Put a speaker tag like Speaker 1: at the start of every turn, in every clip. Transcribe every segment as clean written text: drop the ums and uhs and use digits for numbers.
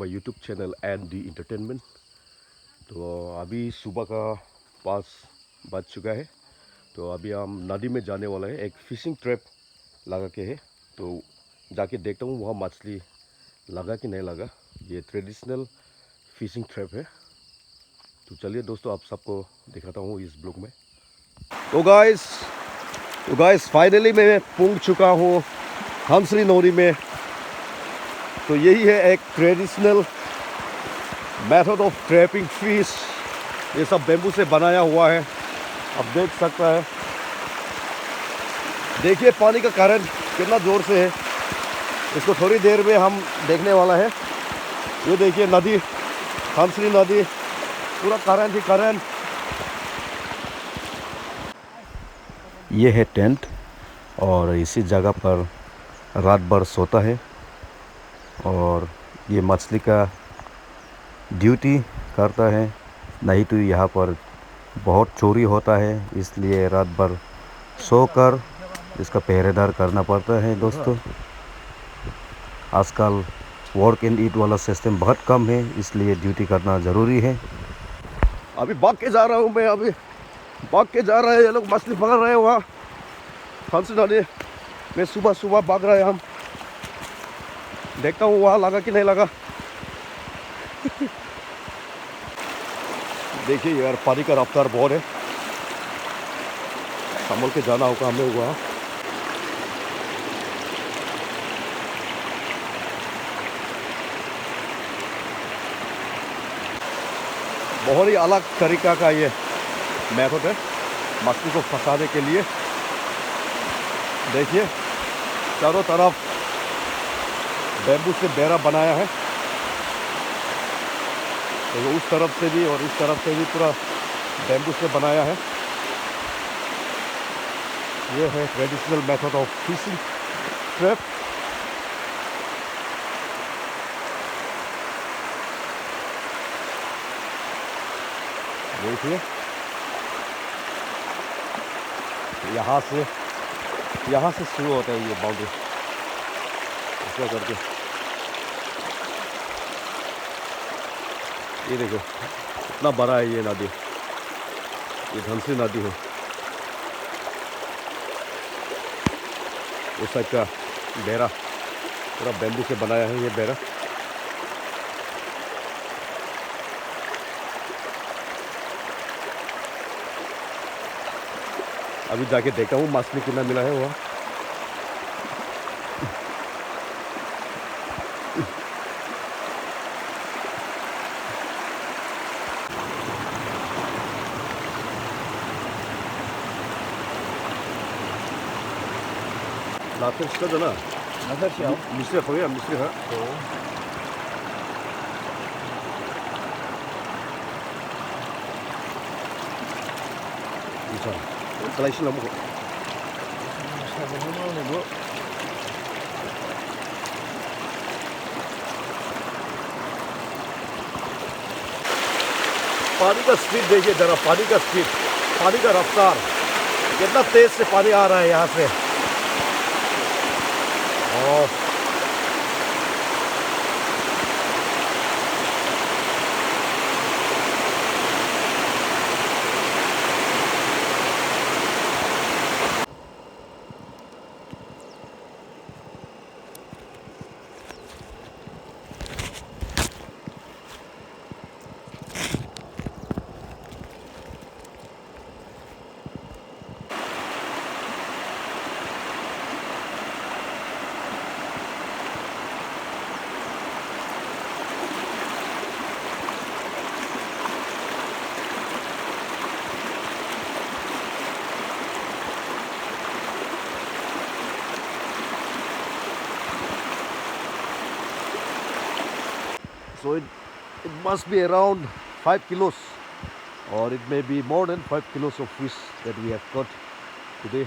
Speaker 1: My YouTube channel and the entertainment. तो अभी सुबह का 5 बज चुका है। तो अभी हम नदी में जाने वाला है। एक फिशिंग ट्रैप लगा के है, तो जाके देखता हूँ वहाँ मछली लगा कि नहीं लगा। ये ट्रेडिशनल फिशिंग ट्रैप है। तो चलिए दोस्तों, आप सबको दिखाता हूँ इस ब्लॉग में। तो गाइस फाइनली मैं पहुँच चुका हूँ हंसरी नदी में। तो यही है एक traditional method of trapping fish. ये सब बेम्बू से बनाया हुआ है, आप देख सकता है। देखिए पानी का करंट कितना ज़ोर से है। इसको थोड़ी देर में हम देखने वाला है। ये देखिए नदी, हंसरी नदी, पूरा करंट ही करंट। ये है टेंट और इसी जगह पर रात भर सोता है और ये मछली का ड्यूटी करता है। नहीं तो यहाँ पर बहुत चोरी होता है, इसलिए रात भर सोकर इसका पहरेदार करना पड़ता है। दोस्तों आजकल वर्क एंड ईट वाला सिस्टम बहुत कम है, इसलिए ड्यूटी करना ज़रूरी है। अभी भाग के जा रहा हूँ मैं, अभी भाग के जा रहा है। ये लोग मछली पकड़ रहे हैं वहाँ हंस नदी में। सुबह सुबह भाग रहे हैं हम। देखता हूँ वहाँ लगा कि नहीं लगा। देखिए यार पानी का रफ्तार बहुत है, संभल के जाना होगा हमें वहाँ। बहुत ही अलग तरीका का ये मेथड है मछली को फंसाने के लिए। देखिए चारों तरफ बेम्बू से बेड़ा बनाया है, तो उस तरफ से भी और इस तरफ से भी पूरा बेम्बू से बनाया है। ये है traditional method of fishing trap. देखिए यहाँ से शुरू होता है ये बाउंड्री, ऐसा करके। ये देखो इतना बड़ा है ये नदी, ये हंसरी नदी है। उस साइड का बेड़ा पूरा बेम्बू से बनाया है ये बेड़ा। अभी जाके देखता हूँ मछली कितना मिला है वहाँ। 나한테 시켜잖아.
Speaker 2: 나사시야.
Speaker 1: 미스가 거기야 미스가. 이상. 슬라이스 넘고.
Speaker 2: 뭐
Speaker 1: पानी का स्पीड देखिए जरा, पानी का स्पीड, पानी का रफ्तार कितना तेज से पानी आ रहा है यहाँ से। So it must be around 5 kilos, or it may be more than 5 kilos of fish that we have caught today.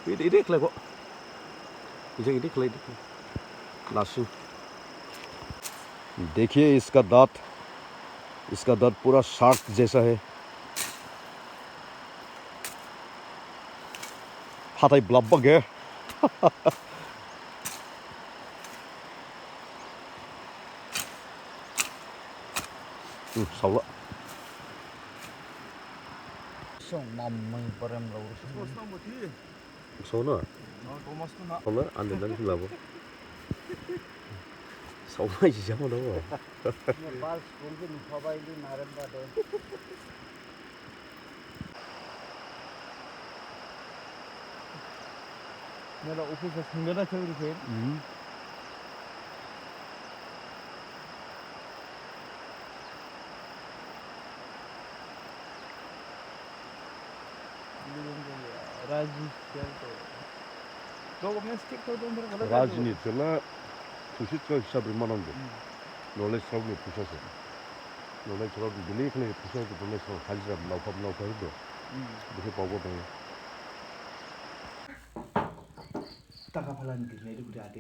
Speaker 1: Ini lah kok. Ini langsung. देखिए इसका दांत पूरा शार्क जैसा है। हाथाय ब्लाबबा गया Sâu lắm.
Speaker 2: Song mầm mình parem lâu.
Speaker 1: Sâu nữa. Không nữa, ăn đến là vô. Sâu này gì mà đâu rồi.
Speaker 2: Nepal mungkin phabaili narenbate. Mera office singera chhori pher.
Speaker 1: 라진이 있잖아. 부실거 히사브 만한 거. 놀래 서울에 부셔서. 놀래 저거 밀리 그냥 부셔서 놀래서 가지라 나오고 해도. 무슨 보고 봐.
Speaker 2: Taka phalan dinai ru gura ade.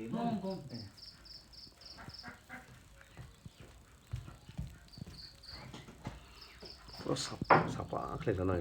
Speaker 1: 사파 그래잖아.